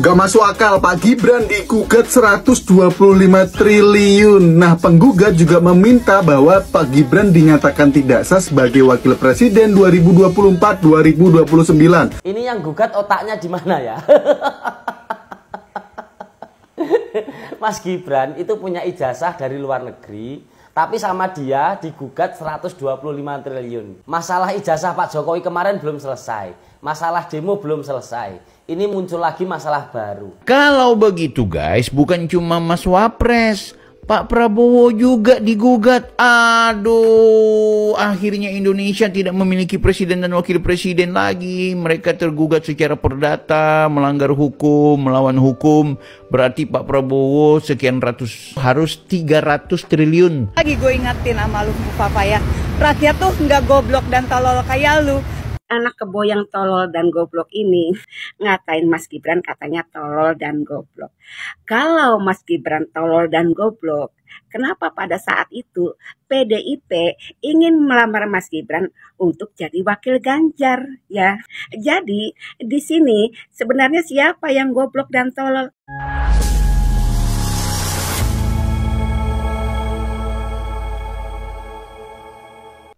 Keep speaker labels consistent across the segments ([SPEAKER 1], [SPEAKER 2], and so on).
[SPEAKER 1] Gak masuk akal, Pak Gibran digugat 125 triliun. Nah, penggugat juga meminta bahwa Pak Gibran dinyatakan tidak sah sebagai wakil presiden 2024-2029.
[SPEAKER 2] Ini yang gugat otaknya di mana ya? Mas Gibran itu punya ijazah dari luar negeri, tapi sama dia digugat 125 triliun. Masalah ijazah Pak Jokowi kemarin belum selesai. Masalah demo belum selesai. Ini muncul lagi masalah baru.
[SPEAKER 3] Kalau begitu guys, bukan cuma Mas Wapres, Pak Prabowo juga digugat. Aduh, akhirnya Indonesia tidak memiliki presiden dan wakil presiden lagi. Mereka tergugat secara perdata, melanggar hukum, melawan hukum. Berarti Pak Prabowo sekian ratus, harus 300 triliun.
[SPEAKER 4] Lagi gue ingetin sama lu Papa ya, rakyat tuh nggak goblok dan tolol kayak lu. Anak kebo yang tolol dan goblok ini ngatain Mas Gibran katanya tolol dan goblok. Kalau Mas Gibran tolol dan goblok, kenapa pada saat itu PDIP ingin melamar Mas Gibran untuk jadi wakil Ganjar ya? Jadi di sini sebenarnya siapa yang goblok dan tolol?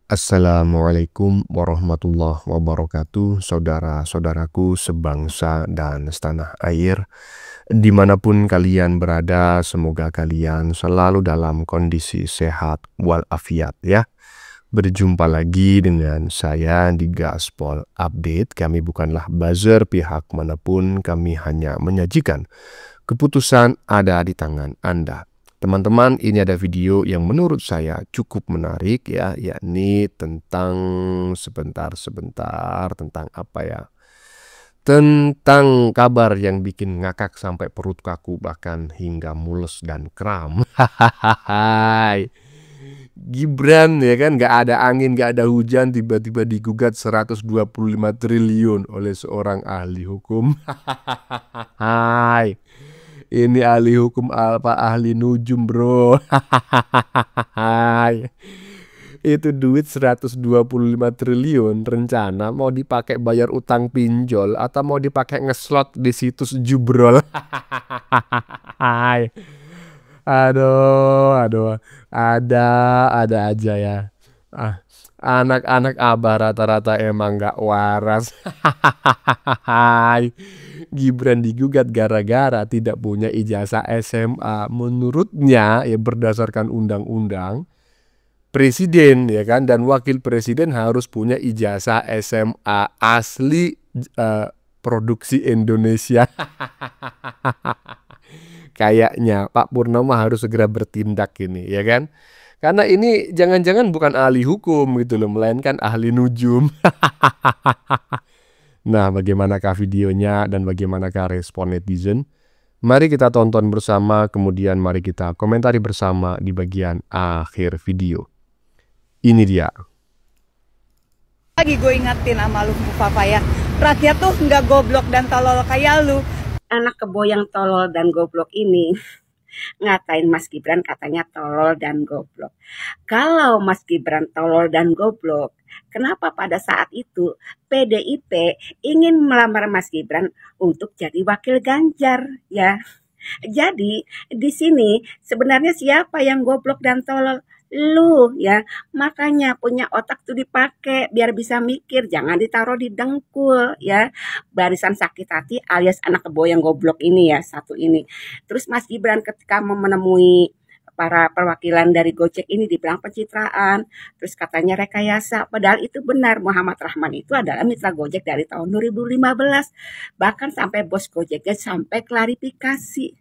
[SPEAKER 5] Assalamualaikum warahmatullahi wabarakatuh, saudara-saudaraku sebangsa dan setanah air. Dimanapun kalian berada, semoga kalian selalu dalam kondisi sehat walafiat ya. Berjumpa lagi dengan saya di Gaspol Update. Kami bukanlah buzzer pihak manapun, kami hanya menyajikan keputusan ada di tangan Anda. Teman-teman, ini ada video yang menurut saya cukup menarik ya, yakni tentang sebentar tentang apa ya? Tentang kabar yang bikin ngakak sampai perut kaku bahkan hingga mules dan kram. Gibran ya kan, gak ada angin, gak ada hujan, tiba-tiba digugat 125 triliun oleh seorang ahli hukum. Hai. Ini ahli hukum ahli nujum bro. Itu duit 125 triliun rencana mau dipakai bayar utang pinjol atau mau dipakai ngeslot di situs Jubrol. Aduh, ada aja ya. Anak-anak abah rata-rata emang gak waras. Gibran digugat gara-gara tidak punya ijazah SMA. Menurutnya ya berdasarkan undang-undang, presiden ya kan dan wakil presiden harus punya ijazah SMA asli produksi Indonesia. Kayaknya Pak Purnama harus segera bertindak ini ya kan. Karena ini jangan-jangan bukan ahli hukum gitu loh, melainkan ahli nujum. Nah, bagaimanakah videonya dan bagaimanakah respon netizen? Mari kita tonton bersama, kemudian mari kita komentari bersama di bagian akhir video. Ini dia.
[SPEAKER 4] Lagi gue ingetin sama lu Papa ya, rakyat tuh nggak goblok dan tolol kayak lu. Anak kebo yang tolol dan goblok ini ngatain Mas Gibran katanya tolol dan goblok. Kalau Mas Gibran tolol dan goblok, kenapa pada saat itu PDIP ingin melamar Mas Gibran untuk jadi wakil Ganjar ya? Jadi di sini sebenarnya siapa yang goblok dan tolol? Lu ya, makanya punya otak tuh dipakai biar bisa mikir, jangan ditaruh di dengkul ya. Barisan sakit hati alias anak kebo yang goblok ini ya, satu ini. Terus Mas Gibran ketika menemui para perwakilan dari Gojek ini dibilang pencitraan, terus katanya rekayasa, padahal itu benar. Muhammad Rahman itu adalah mitra Gojek dari tahun 2015, bahkan sampai bos Gojeknya sampai klarifikasi.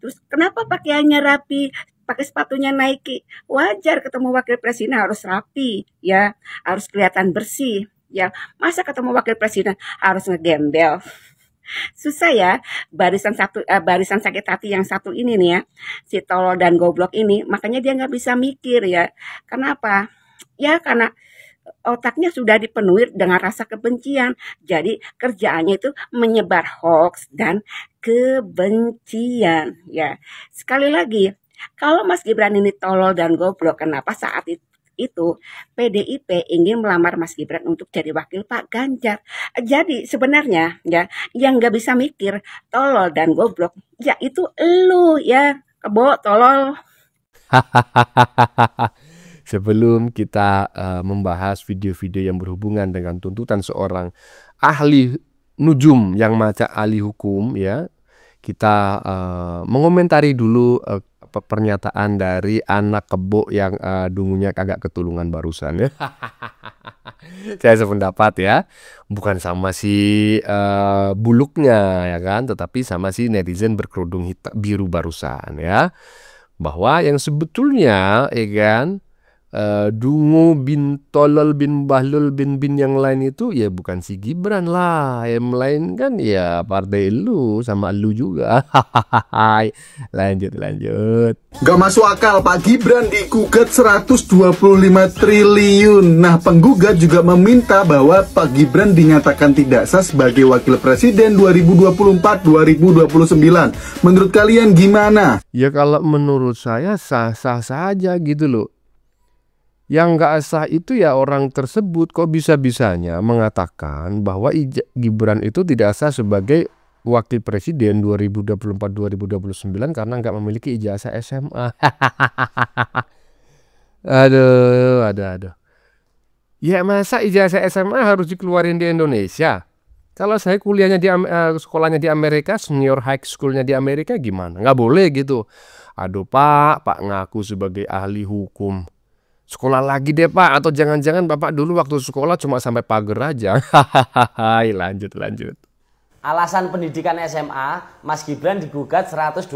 [SPEAKER 4] Terus kenapa pakaiannya rapi, pakai sepatunya Nike? Wajar, ketemu wakil presiden harus rapi ya, harus kelihatan bersih ya. Masa ketemu wakil presiden harus ngegembel? Susah ya. Barisan sakit hati yang satu ini nih ya, si tolol dan goblok ini, makanya dia nggak bisa mikir ya. Kenapa? Ya karena otaknya sudah dipenuhi dengan rasa kebencian. Jadi kerjaannya itu menyebar hoax dan kebencian ya. Sekali lagi, kalau Mas Gibran ini tolol dan goblok, kenapa saat itu PDIP ingin melamar Mas Gibran untuk jadi wakil Pak Ganjar. Jadi sebenarnya ya yang nggak bisa mikir, tolol dan goblok, ya itu elu ya, kebo tolol.
[SPEAKER 5] Sebelum kita membahas video-video yang berhubungan dengan tuntutan seorang ahli nujum yang maca ahli hukum ya, kita mengomentari dulu pernyataan dari anak kebo yang dungunya kagak ketulungan barusan ya. Saya sependapat ya, bukan sama si buluknya ya kan, tetapi sama si netizen berkerudung biru barusan ya, bahwa yang sebetulnya ya kan Dungu bin Tolol bin Bahlul bin yang lain itu ya bukan si Gibran lah, yang lain kan ya partai lu sama lu juga. Lanjut.
[SPEAKER 1] Gak masuk akal, Pak Gibran digugat 125 triliun. Nah, penggugat juga meminta bahwa Pak Gibran dinyatakan tidak sah sebagai wakil presiden 2024-2029. Menurut kalian gimana?
[SPEAKER 5] Ya kalau menurut saya sah-sah saja gitu loh. Yang nggak sah itu ya orang tersebut. Kok bisa-bisanya mengatakan bahwa Gibran itu tidak sah sebagai wakil presiden 2024-2029 karena nggak memiliki ijazah SMA. Aduh. Ya masa ijazah SMA harus dikeluarin di Indonesia? Kalau saya kuliahnya di sekolahnya di Amerika, senior high schoolnya di Amerika gimana? Nggak boleh gitu. Aduh Pak ngaku sebagai ahli hukum. Sekolah lagi deh Pak, atau jangan-jangan Bapak dulu waktu sekolah cuma sampai pagar aja. Lanjut.
[SPEAKER 2] Alasan pendidikan SMA, Mas Gibran digugat 125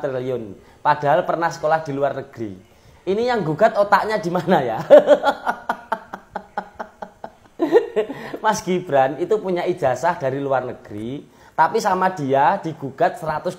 [SPEAKER 2] triliun. Padahal pernah sekolah di luar negeri. Ini yang gugat otaknya di mana ya? Mas Gibran itu punya ijazah dari luar negeri, tapi sama dia digugat 125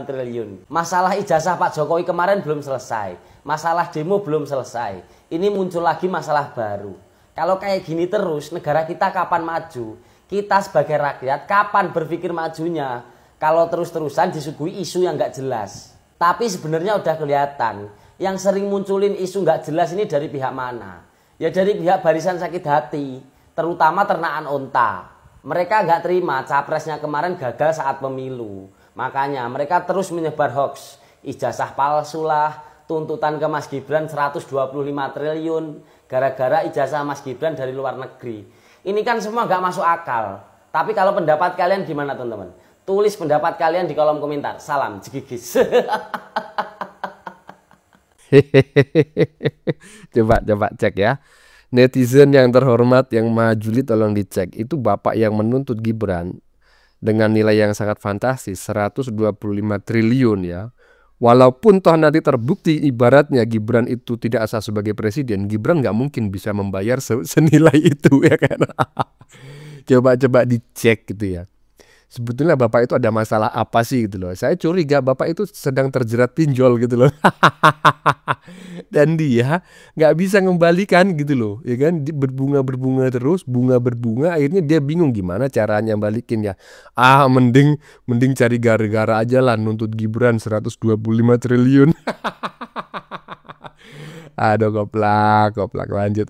[SPEAKER 2] triliun. Masalah ijazah Pak Jokowi kemarin belum selesai. Masalah demo belum selesai. Ini muncul lagi masalah baru. Kalau kayak gini terus, negara kita kapan maju? Kita sebagai rakyat kapan berpikir majunya? Kalau terus-terusan disuguhi isu yang nggak jelas. Tapi sebenarnya udah kelihatan. Yang sering munculin isu nggak jelas ini dari pihak mana? Ya dari pihak barisan sakit hati. Terutama ternakan onta. Mereka nggak terima capresnya kemarin gagal saat pemilu. Makanya mereka terus menyebar hoax. Ijazah palsu lah. Tuntutan ke Mas Gibran 125 triliun gara-gara ijazah Mas Gibran dari luar negeri. Ini kan semua nggak masuk akal. Tapi kalau pendapat kalian gimana teman-teman? Tulis pendapat kalian di kolom komentar. Salam jegigis.
[SPEAKER 5] Coba cek ya. Netizen yang terhormat yang majuli tolong dicek. Itu bapak yang menuntut Gibran dengan nilai yang sangat fantastis 125 triliun ya. Walaupun toh nanti terbukti ibaratnya Gibran itu tidak sah sebagai presiden, Gibran nggak mungkin bisa membayar senilai itu ya kan. Coba dicek gitu ya. Sebetulnya bapak itu ada masalah apa sih gitu loh. Saya curiga bapak itu sedang terjerat pinjol gitu loh. Dan dia nggak bisa ngembalikan gitu loh, ya kan? Berbunga terus, bunga berbunga, akhirnya dia bingung gimana caranya balikin ya. Mending cari gara-gara aja lah nuntut Gibran 125 triliun. Aduh koplak, lanjut.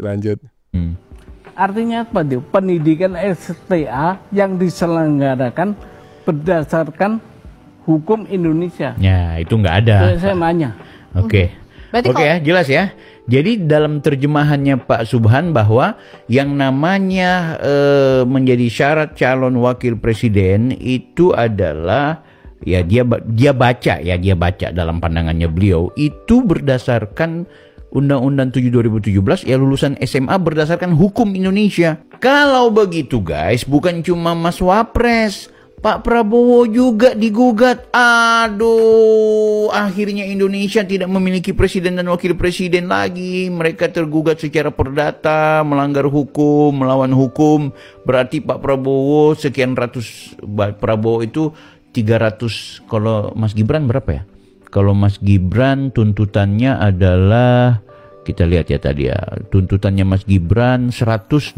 [SPEAKER 6] Artinya apa tuh? Pendidikan STA yang diselenggarakan berdasarkan hukum Indonesia.
[SPEAKER 3] Ya, itu nggak ada.
[SPEAKER 6] SMA-nya.
[SPEAKER 3] Oke, ya, jelas ya. Jadi dalam terjemahannya Pak Subhan bahwa yang namanya menjadi syarat calon wakil presiden itu adalah ya dia baca dalam pandangannya beliau itu berdasarkan Undang-Undang 7 2017 ya lulusan SMA berdasarkan hukum Indonesia. Kalau begitu guys, bukan cuma Mas Wapres, Pak Prabowo juga digugat. Aduh, akhirnya Indonesia tidak memiliki presiden dan wakil presiden lagi. Mereka tergugat secara perdata, melanggar hukum, melawan hukum. Berarti Pak Prabowo sekian ratus, Prabowo itu 300, kalau Mas Gibran berapa ya? Kalau Mas Gibran tuntutannya adalah, kita lihat ya tadi ya, tuntutannya Mas Gibran 125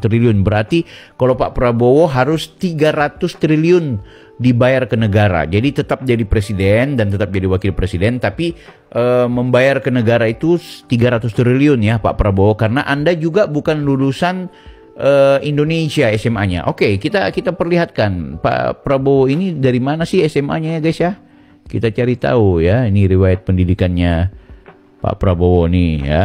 [SPEAKER 3] triliun. Berarti kalau Pak Prabowo harus 300 triliun dibayar ke negara. Jadi tetap jadi presiden dan tetap jadi wakil presiden, tapi membayar ke negara itu 300 triliun ya Pak Prabowo, karena Anda juga bukan lulusan Indonesia SMA-nya. Oke, kita perlihatkan Pak Prabowo ini dari mana sih SMA-nya ya guys ya. Kita cari tahu ya, ini riwayat pendidikannya Pak Prabowo nih ya.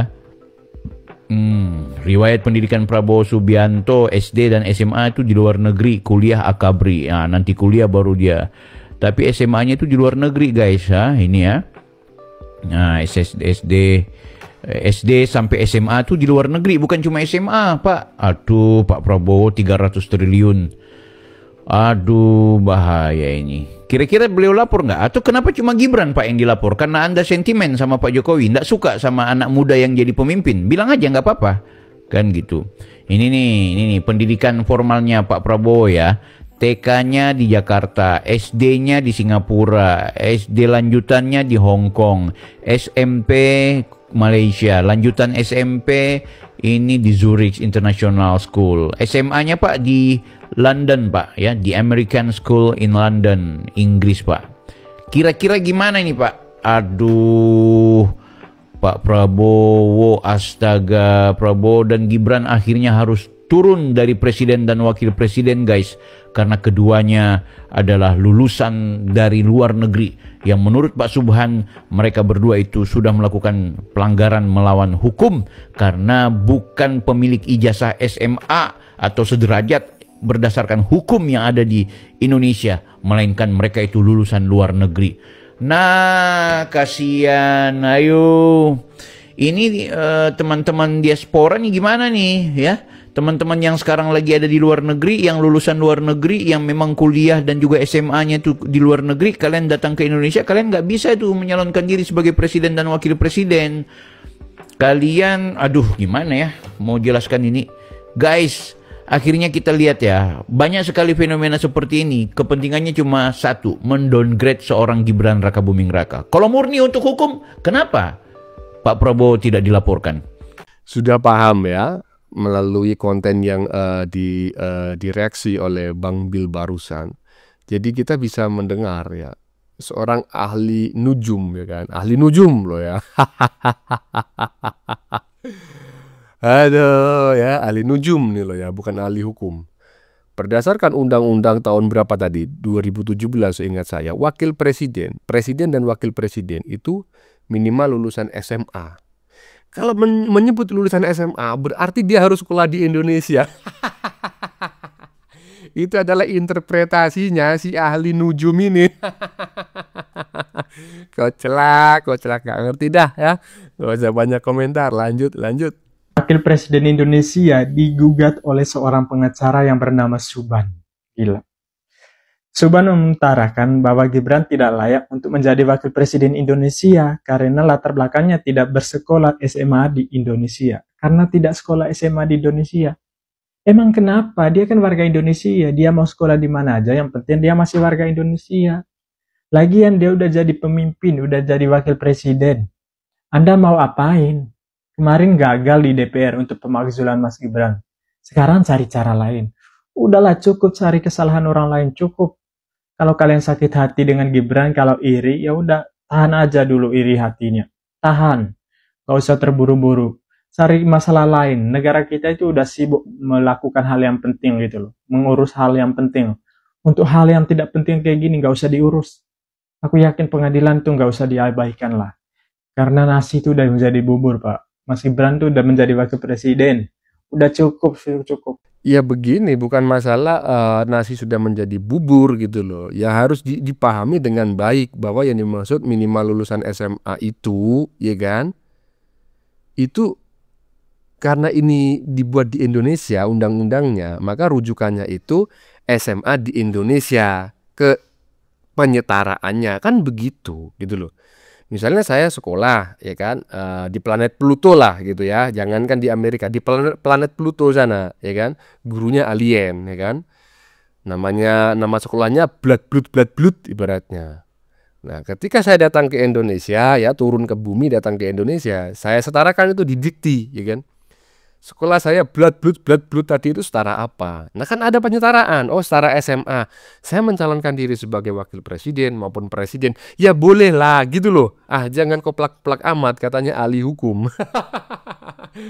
[SPEAKER 3] Riwayat pendidikan Prabowo Subianto SD dan SMA itu di luar negeri, kuliah akabri. Nah, nanti kuliah baru dia. Tapi SMA-nya itu di luar negeri guys ya, ini ya. Nah, SD sampai SMA itu di luar negeri, bukan cuma SMA, Pak. Aduh, Pak Prabowo 300 triliun. Aduh, bahaya ini. Kira-kira beliau lapor nggak? Atau kenapa cuma Gibran Pak yang dilapor? Karena Anda sentimen sama Pak Jokowi, nggak suka sama anak muda yang jadi pemimpin. Bilang aja nggak apa-apa, kan gitu. Ini nih pendidikan formalnya Pak Prabowo ya. TK-nya di Jakarta, SD-nya di Singapura, SD lanjutannya di Hong Kong, SMP Malaysia, lanjutan SMP ini di Zurich International School. SMA-nya Pak di London Pak ya, di American School in London, Inggris Pak. Kira-kira gimana ini Pak? Aduh, Pak Prabowo, astaga, Prabowo dan Gibran akhirnya harus turun dari presiden dan wakil presiden guys, karena keduanya adalah lulusan dari luar negeri yang menurut Pak Subhan mereka berdua itu sudah melakukan pelanggaran melawan hukum karena bukan pemilik ijazah SMA atau sederajat berdasarkan hukum yang ada di Indonesia, melainkan mereka itu lulusan luar negeri. Nah, kasihan. Ayo, ini teman-teman diaspora nih gimana nih ya? Teman-teman yang sekarang lagi ada di luar negeri, yang lulusan luar negeri, yang memang kuliah dan juga SMA-nya itu di luar negeri, kalian datang ke Indonesia, kalian nggak bisa tuh menyalonkan diri sebagai presiden dan wakil presiden. Kalian, aduh gimana ya mau jelaskan ini. Guys, akhirnya kita lihat ya, banyak sekali fenomena seperti ini. Kepentingannya cuma satu, mendowngrade seorang Gibran Rakabuming Raka. Kalau murni untuk hukum, kenapa Pak Prabowo tidak dilaporkan?
[SPEAKER 5] Sudah paham ya, melalui konten yang direaksi oleh Bang Bill barusan. Jadi kita bisa mendengar ya, seorang ahli nujum ya kan, ahli nujum loh ya. Aduh ya, ahli nujum nih loh ya, bukan ahli hukum. Berdasarkan undang-undang tahun berapa tadi? 2017 seingat saya, wakil presiden, presiden dan wakil presiden itu minimal lulusan SMA. Kalau menyebut lulusan SMA berarti dia harus sekolah di Indonesia. Itu adalah interpretasinya si ahli nujum ini. Koclak, gak ngerti dah ya. Gak usah banyak komentar, lanjut.
[SPEAKER 7] Wakil Presiden Indonesia digugat oleh seorang pengacara yang bernama Subhan. Gila. Subhan mengutarakan bahwa Gibran tidak layak untuk menjadi wakil presiden Indonesia karena latar belakangnya tidak bersekolah SMA di Indonesia. Karena tidak sekolah SMA di Indonesia. Emang kenapa? Dia kan warga Indonesia. Dia mau sekolah di mana aja, yang penting dia masih warga Indonesia. Lagian dia udah jadi pemimpin, udah jadi wakil presiden. Anda mau apain? Kemarin gagal di DPR untuk pemakzulan Mas Gibran. Sekarang cari cara lain. Udahlah, cukup cari kesalahan orang lain, cukup. Kalau kalian sakit hati dengan Gibran, kalau iri, ya udah tahan aja dulu iri hatinya. Tahan. Gak usah terburu-buru. Cari masalah lain. Negara kita itu udah sibuk melakukan hal yang penting gitu loh. Mengurus hal yang penting. Untuk hal yang tidak penting kayak gini, gak usah diurus. Aku yakin pengadilan tuh gak usah diabaikan lah. Karena nasi itu udah menjadi bubur, Pak. Mas Gibran tuh udah menjadi wakil presiden. Udah cukup.
[SPEAKER 5] Ya begini, bukan masalah nasi sudah menjadi bubur gitu loh. Ya harus dipahami dengan baik bahwa yang dimaksud minimal lulusan SMA itu, ya kan? Itu karena ini dibuat di Indonesia undang-undangnya, maka rujukannya itu SMA di Indonesia, ke penyetaraannya kan begitu gitu loh. Misalnya saya sekolah ya kan di planet Pluto lah gitu ya, jangankan di Amerika, di planet Pluto sana ya kan, gurunya alien ya kan, nama sekolahnya blood ibaratnya. Nah ketika saya datang ke Indonesia ya, turun ke bumi datang ke Indonesia, saya setarakan itu di dikti ya kan. Sekolah saya blood blood tadi itu setara apa? Nah kan ada penyetaraan. Oh setara SMA. Saya mencalonkan diri sebagai wakil presiden maupun presiden. Ya boleh lah gitu loh. Ah jangan koplak-plak amat katanya ahli hukum.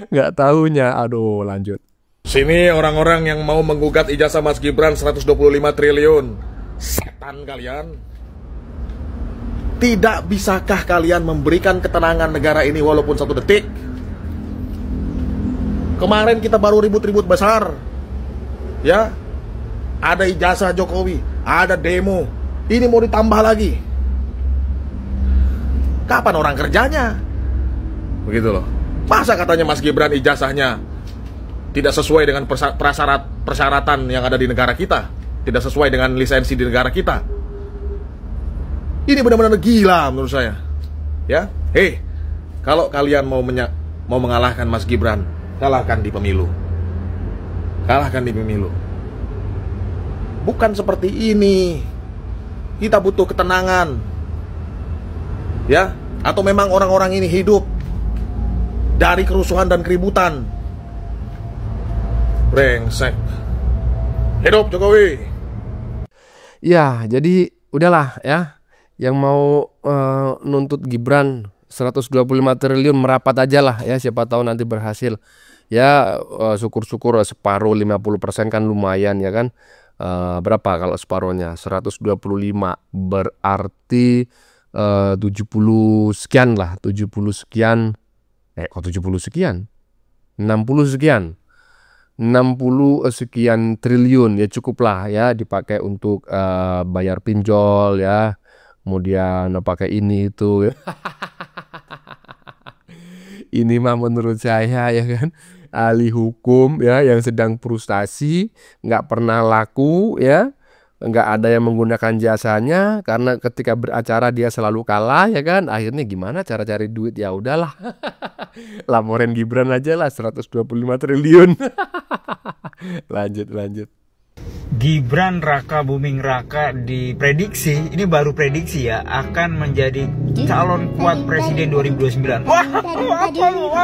[SPEAKER 5] Nggak taunya. Aduh lanjut.
[SPEAKER 8] Sini orang-orang yang mau menggugat ijazah Mas Gibran 125 triliun. Setan kalian. Tidak bisakah kalian memberikan ketenangan negara ini walaupun 1 detik? Kemarin kita baru ribut-ribut besar. Ya. Ada ijazah Jokowi, ada demo. Ini mau ditambah lagi. Kapan orang kerjanya? Begitu loh. Masa katanya Mas Gibran ijazahnya tidak sesuai dengan persyaratan yang ada di negara kita, tidak sesuai dengan lisensi di negara kita. Ini benar-benar gila menurut saya. Ya, hei, kalau kalian mau mengalahkan Mas Gibran, kalahkan di pemilu. Kalahkan di pemilu. Bukan seperti ini. Kita butuh ketenangan. Ya, atau memang orang-orang ini hidup dari kerusuhan dan keributan. Brengsek. Hidup Jokowi.
[SPEAKER 5] Ya, jadi udahlah ya. Yang mau nuntut Gibran 125 triliun merapat aja lah ya, siapa tahu nanti berhasil. Ya syukur-syukur separuh 50% kan lumayan ya kan. Berapa kalau separuhnya? 125 berarti 70 sekian lah, 70 sekian. Kok 70 sekian? 60 sekian. 60 sekian triliun ya cukup lah ya dipakai untuk bayar pinjol ya. Kemudian pakai ini itu ya. Ini mah menurut saya ya kan ahli hukum ya yang sedang frustasi, nggak pernah laku ya, nggak ada yang menggunakan jasanya karena ketika beracara dia selalu kalah ya kan. Akhirnya gimana cara cari duit, ya udahlah laporin Gibran aja lah 125 triliun. Lanjut.
[SPEAKER 9] Gibran Raka Buming Raka diprediksi, ini baru prediksi ya, akan menjadi calon kuat presiden 2029. Wah,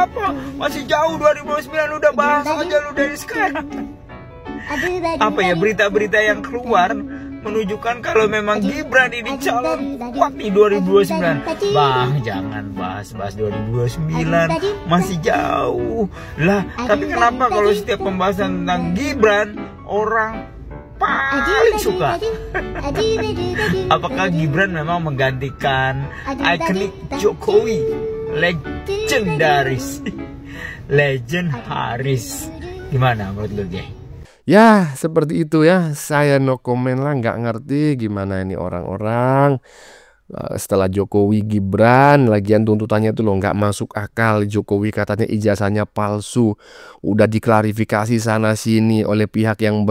[SPEAKER 9] apa? Masih jauh 2029, udah bahas aja lu dari sekarang. Apa ya, berita-berita yang keluar menunjukkan kalau memang Gibran ini calon kuat di 2029. Bang, jangan bahas 2029, masih jauh. Lah, tapi kenapa kalau setiap pembahasan tentang Gibran orang paling suka? Apakah Gibran memang menggantikan ikonik Jokowi, legendaris, legend Haris? Gimana menurut lu, Jay?
[SPEAKER 5] Ya seperti itu ya, saya no comment lah, nggak ngerti gimana ini orang-orang. Setelah Jokowi Gibran, lagian tuntutannya itu loh nggak masuk akal. Jokowi katanya ijazahnya palsu, udah diklarifikasi sana sini oleh pihak yang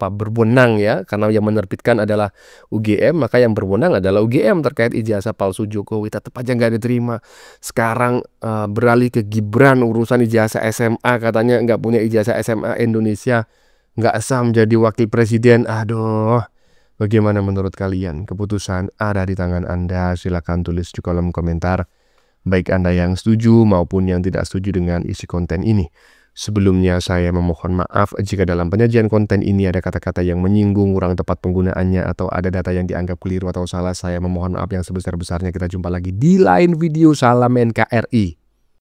[SPEAKER 5] berwenang ya, karena yang menerbitkan adalah UGM, maka yang berwenang adalah UGM terkait ijazah palsu Jokowi. Tetap aja nggak diterima. Sekarang beralih ke Gibran, urusan ijazah SMA, katanya nggak punya ijazah SMA Indonesia, nggak sah menjadi wakil presiden. Aduh. Bagaimana menurut kalian? Keputusan ada di tangan Anda. Silakan tulis di kolom komentar, baik Anda yang setuju maupun yang tidak setuju dengan isi konten ini. Sebelumnya saya memohon maaf jika dalam penyajian konten ini ada kata-kata yang menyinggung, kurang tepat penggunaannya, atau ada data yang dianggap keliru atau salah. Saya memohon maaf yang sebesar-besarnya. Kita jumpa lagi di lain video. Salam NKRI.